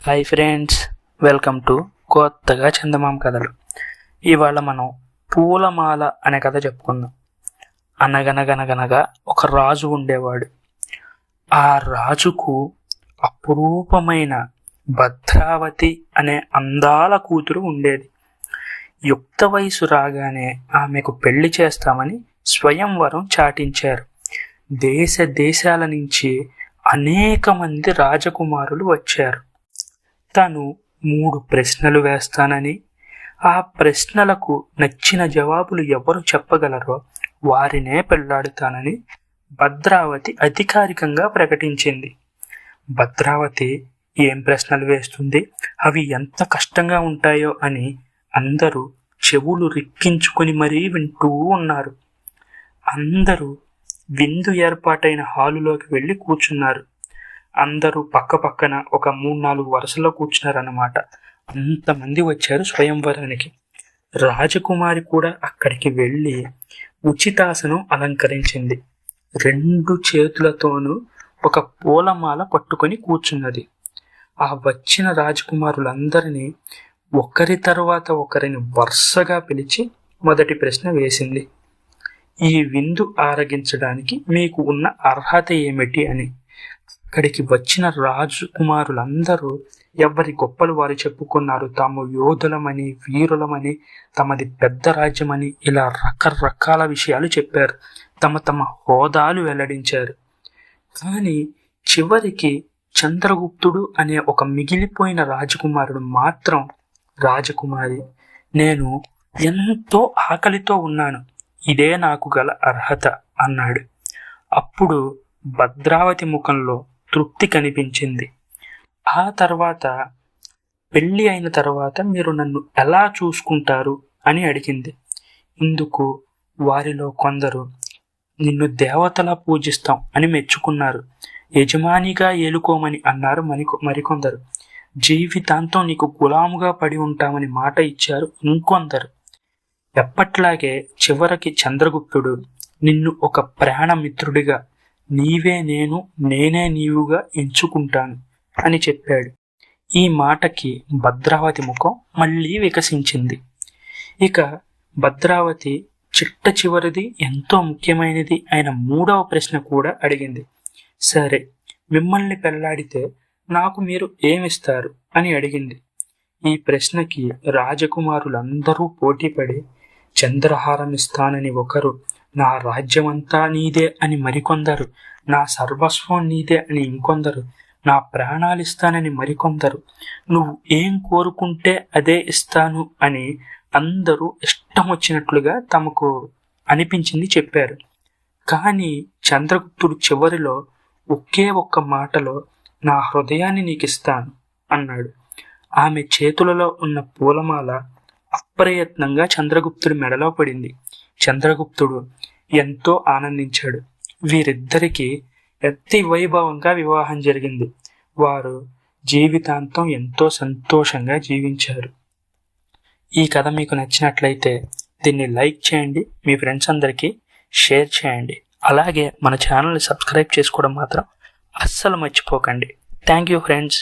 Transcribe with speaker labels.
Speaker 1: Hi friends, welcome to కొత్తగా చందమామ కథలు. ఇవాళ మనం పూలమాల అనే కథ చెప్పుకుందాం. అనగనగనగనగా ఒక రాజు ఉండేవాడు. ఆ రాజుకు అపురూపమైన భద్రావతి అనే అందాల కూతురు ఉండేది. యుక్త వయసు రాగానే ఆమెకు పెళ్లి చేస్తామని స్వయంవరం చాటించారు. దేశ దేశాల నుంచి అనేక మంది రాజకుమారులు వచ్చారు. తను 3 ప్రశ్నలు వేస్తానని, ఆ ప్రశ్నలకు నచ్చిన జవాబులు ఎవరు చెప్పగలరో వారినే పెళ్లాడుతానని భద్రావతి అధికారికంగా ప్రకటించింది. భద్రావతి ఏం ప్రశ్నలు వేస్తుంది, అవి ఎంత కష్టంగా ఉంటాయో అని అందరూ చెవులు రిక్కించుకొని మరీ వింటూ ఉన్నారు. అందరూ విందు ఏర్పాటైన హాలులోకి వెళ్ళి కూర్చున్నారు. అందరూ పక్క పక్కన ఒక 3-4 వరుసలో కూర్చున్నారన్నమాట. అంతమంది వచ్చారు స్వయంవరానికి. రాజకుమారి కూడా అక్కడికి వెళ్ళి ఉచితాసనం అలంకరించింది. 2 చేతులతోనూ ఒక పూలమాల పట్టుకొని కూర్చున్నది. ఆ వచ్చిన రాజకుమారులందరినీ ఒకరి తర్వాత ఒకరిని వరుసగా పిలిచి మొదటి ప్రశ్న వేసింది. ఈ విందు ఆరగించడానికి మీకు ఉన్న అర్హత ఏమిటి అని. అక్కడికి వచ్చిన రాజకుమారులందరూ ఎవరి గొప్పలు వారు చెప్పుకున్నారు. తాము యోధులమని, వీరులమని, తమది పెద్ద రాజ్యమని, ఇలా రకరకాల విషయాలు చెప్పారు. తమ తమ హోదాలు వెల్లడించారు. కానీ చివరికి చంద్రగుప్తుడు అనే ఒక మిగిలిపోయిన రాజకుమారుడు మాత్రం, రాజకుమారి, నేను ఎంతో ఆకలితో ఉన్నాను, ఇదే నాకు గల అర్హత అన్నాడు. అప్పుడు భద్రావతి ముఖంలో తృప్తి కనిపించింది. ఆ తర్వాత పెళ్ళి అయిన తర్వాత మీరు నన్ను ఎలా చూసుకుంటారు అని అడిగింది. ఇందుకు వారిలో కొందరు నిన్ను దేవతలా పూజిస్తాం అని మెచ్చుకున్నారు. యజమానిగా ఏలుకోమని అన్నారు మరికొందరు. జీవితాంతం నీకు గులాముగా పడి ఉంటామని మాట ఇచ్చారు ఇంకొందరు. ఎప్పట్లాగే చివరికి చంద్రగుప్తుడు నిన్ను ఒక ప్రాణమిత్రుడిగా, నీవే నేను, నేనే నీవుగా ఎంచుకుంటాను అని చెప్పాడు. ఈ మాటకి భద్రావతి ముఖం మళ్ళీ వికసించింది. ఇక భద్రావతి చిట్ట చివరిది, ఎంతో ముఖ్యమైనది అయిన 3వ ప్రశ్న కూడా అడిగింది. సరే, మిమ్మల్ని పెళ్లాడితే నాకు మీరు ఏమిస్తారు అని అడిగింది. ఈ ప్రశ్నకి రాజకుమారులందరూ పోటీపడి, చంద్రహారం ఇస్తానని ఒకరు, నా రాజ్యమంతా నీదే అని మరికొందరు, నా సర్వస్వం నీదే అని ఇంకొందరు, నా ప్రాణాలు ఇస్తానని మరికొందరు, నువ్వు ఏం కోరుకుంటే అదే ఇస్తాను అని అందరూ ఇష్టం వచ్చినట్లుగా తమకు అనిపించింది చెప్పారు. కానీ చంద్రగుప్తుడు చివరిలో ఒకే ఒక్క మాటలో నా హృదయాన్ని నీకు ఇస్తాను అన్నాడు. ఆమె చేతులలో ఉన్న పూలమాల అప్రయత్నంగా చంద్రగుప్తుడి మెడలో పడింది. చంద్రగుప్తుడు ఎంతో ఆనందించాడు. వీరిద్దరికీ అతి వైభవంగా వివాహం జరిగింది. వారు జీవితాంతం ఎంతో సంతోషంగా జీవించారు. ఈ కథ మీకు నచ్చినట్లయితే దీన్ని లైక్ చేయండి, మీ ఫ్రెండ్స్ అందరికీ షేర్ చేయండి. అలాగే మన ఛానల్ని సబ్స్క్రైబ్ చేసుకోవడం మాత్రం అస్సలు మర్చిపోకండి. Thank you friends.